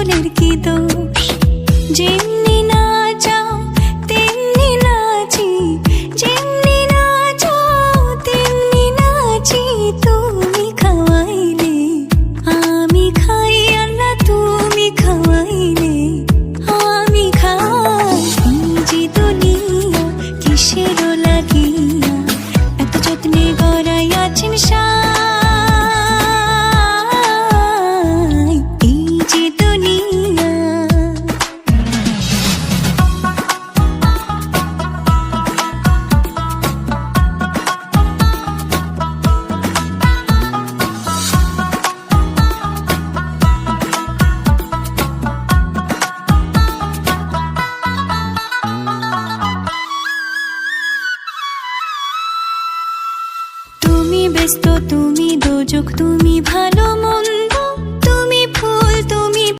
আঁচলের কি দোষ, যেমনি নাচাও তেমনি নাচি, যেমনি নাচাও তেমনি নাচি। তুমি খাওয়াইলে আমি খাই, আল্লাহ তুমি খাওয়াইলে আমি খাই। এই যে দুনিয়া কিসের লাগিয়া এত যত্নে গড়াইয়াছেন সাই। এই যে দুনিয়া তুমি ব্যস্ত, তুমি দোজক, তুমি